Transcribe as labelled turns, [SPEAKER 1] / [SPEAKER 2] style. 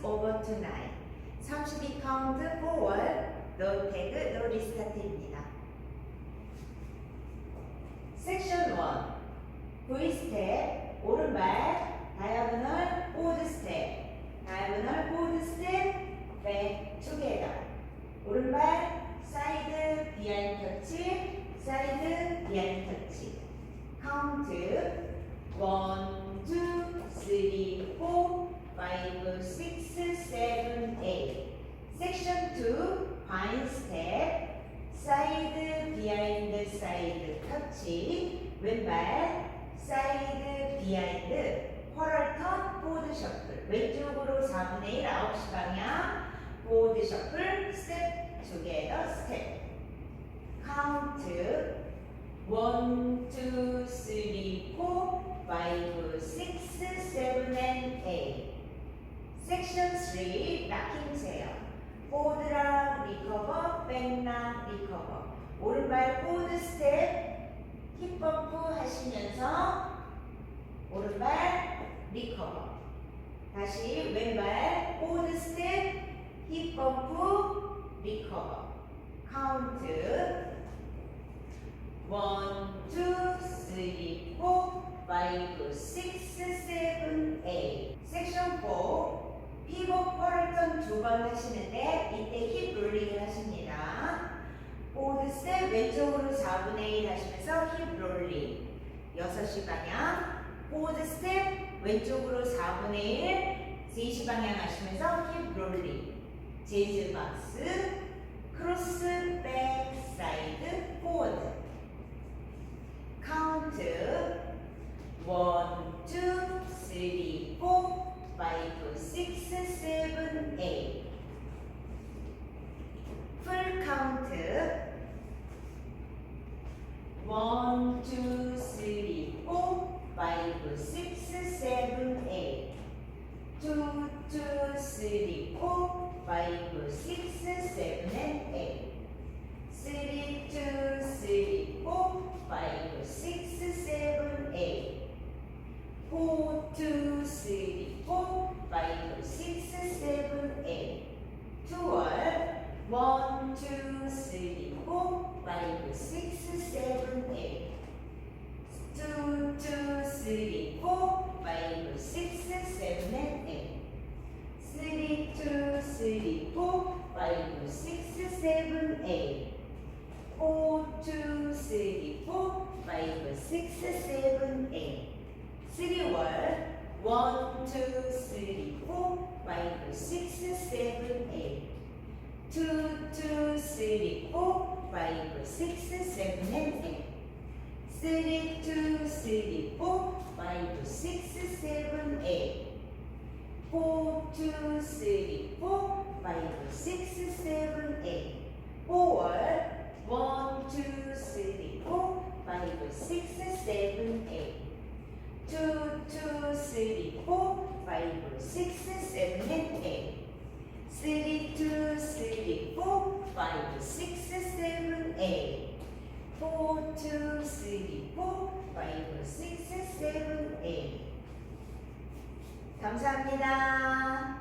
[SPEAKER 1] over to 9. 32카운트 forward, no tag, no restart입니다. 섹션 1. V 스텝, 오른발, diagonal, forward step, diagonal, forward step, back together. 오른발, 사이드, 비하인드 터치, 사이드, 비하인드 터치. 카운트 1, 2, 3, 4, 5, 6, 7, 8. 섹션 2, 바인 스텝, 사이드, 비하인드, 사이드 터치, 왼발, 사이드, 비하인드, 쿼럴 턴, 포워드 셔플. 왼쪽으로 4분의 1, 9시 방향, 포워드 셔플, 스텝, 투게더, 스텝. 카운트 1, 2, 3, 4, 5, 6, 7, 8. 섹션 3, 락킹 세요. 포워드랑 리커버, 백랑 리커버. 오른발 포워드 스텝, 힙 범프 하시면서 오른발 리커버. 다시 왼발 포워드 스텝, 힙 범프, 리커버. 카운트 1, 2, 3, 4, 5, 6, 7, 8. 섹션 4. 피벗 쿼럴턴 2번 하시는데 이때 힙 롤링을 하십니다. 포워드 스텝 왼쪽으로 4분의 1 하시면서 힙 롤링. 6시 방향. 포워드 스텝 왼쪽으로 4분의 1 3시 방향 하시면서 힙 롤링. 재즈 박스. 크로스 백 사이드 포워드. 카운트 1, 2, 3, 4, 5, 6, 7, 8. 풀 카운트 1, 2, 3, 4, 5, 6, 7, 8. 2, 2, 3, 4, 5, 6, 7, 8. 3, 2, 3, 4, 5, 6, 7, 8. 4, 2, 3, 4, 5, 6, 7, 8. 2월 1, 2, 3, 4, 5, 6, 7, 8. 2, 2, 3, 4, 5, 6, 7, 8. 3, 2, 3, 4, 5, 6, 7, 8. 4, 2, 3, 4, 5, 6, 7, 8. 3월 1, 2, 3, 4, 5, 6, 7, 8. 2, 2, 3, 4, 5, 6, 7, 8. 3, 2, 3, 4, 5, 6, 7, 8. 4, 2, 3, 4, 5, 6, 7, 8. 4월 1, 2, 3, 4, 5, 6, 7, 8. 2, 2, 3, 4, 5, 6, 7, 8. 3, 2, 3, 4, 5, 6, 7, 8. 4, 2, 3, 4, 5, 6, 7, 8. 감사합니다.